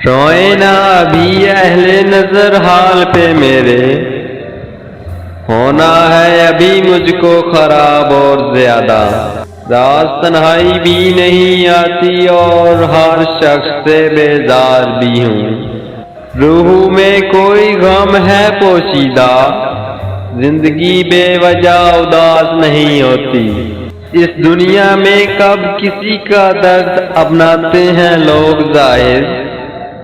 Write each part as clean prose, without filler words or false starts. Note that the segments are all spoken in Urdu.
روئے نہ ابھی اہل نظر حال پہ میرے، ہونا ہے ابھی مجھ کو خراب اور زیادہ۔ راز تنہائی بھی نہیں آتی اور ہر شخص سے بیزار بھی ہوں۔ روح میں کوئی غم ہے پوشیدہ، زندگی بے وجہ اداس نہیں ہوتی۔ اس دنیا میں کب کسی کا درد اپناتے ہیں لوگ ظاہر،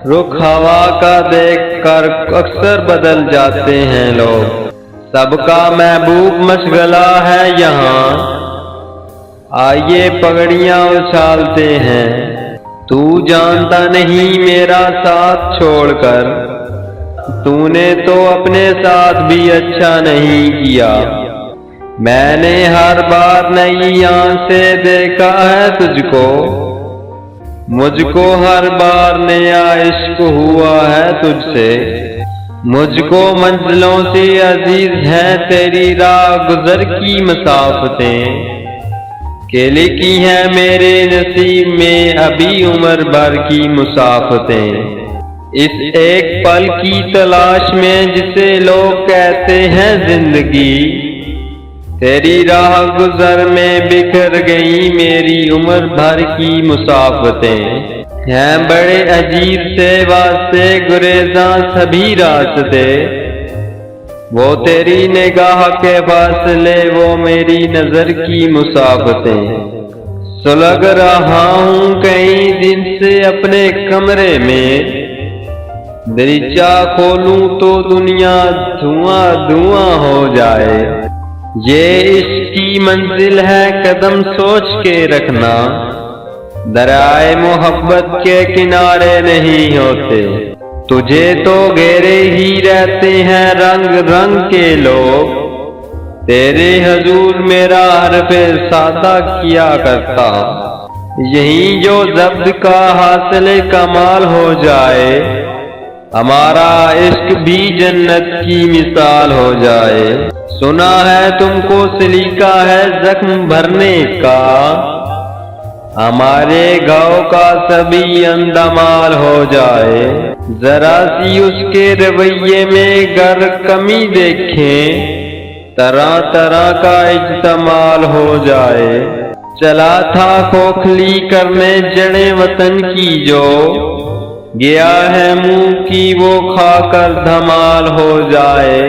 رخ ہوا کا دیکھ کر اکثر بدل جاتے ہیں لوگ۔ سب کا محبوب مشغلہ ہے یہاں، آئیے پگڑیاں اچھالتے ہیں۔ تو جانتا نہیں میرا ساتھ چھوڑ کر، تو نے تو اپنے ساتھ بھی اچھا نہیں کیا۔ میں نے ہر بار نئی آنکھ سے دیکھا ہے تجھ کو، مجھ کو ہر بار نیا عشق ہوا ہے تجھ سے۔ مجھ کو منزلوں سے عزیز ہیں تیری راہ گزر کی مسافتیں، کہ لکھی ہیں میرے نصیب میں ابھی عمر بھر کی مسافتیں۔ اس ایک پل کی تلاش میں جسے لوگ کہتے ہیں زندگی، تیری راہ گزر میں بکھر گئی میری عمر بھر کی مسافتیں۔ ہیں بڑے عجیب سے واسطے گریزاں سبھی راستے، وہ تیری نگاہ کے فاصلے وہ میری نظر کی مسافتیں۔ سلگ رہا ہوں کئی دن سے اپنے کمرے میں، دریچہ کھولوں تو دنیا دھواں دھواں ہو جائے۔ یہ عشق کی منزل ہے قدم سوچ کے رکھنا، دریائے محبت کے کنارے نہیں ہوتے۔ تجھے تو گھیرے ہی رہتے ہیں رنگ رنگ کے لوگ، تیرے حضور میرا حرف سادہ کیا کرتا۔ یہیں جو ضبط کا حاصل کمال ہو جائے، ہمارا عشق بھی جنت کی مثال ہو جائے۔ سنا ہے تم کو سلیقہ ہے زخم بھرنے کا، ہمارے گاؤں کا سبھی اندمال ہو جائے۔ ذرا سی اس کے رویے میں گر کمی دیکھیں، طرح طرح کا اجتمال ہو جائے۔ چلا تھا کھوکھلی کرنے جڑیں وطن کی جو، گیا ہے منہ کی وہ کھا کر دھمال ہو جائے۔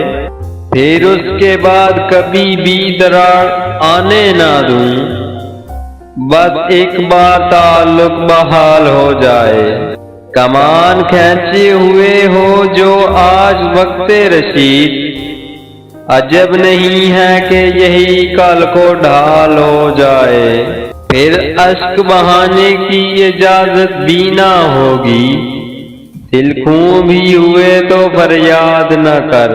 پھر اس کے بعد کبھی بھی دراڑ آنے نہ دوں، بس ایک بار تعلق بحال ہو جائے۔ کمان کھینچے ہوئے ہو جو آج وقت رشید، عجب نہیں ہے کہ یہی کل کو ڈھال ہو جائے۔ پھر اشک بہانے کی اجازت بھی نہ ہوگی، دل خوں بھی ہوئے تو فریاد نہ کر۔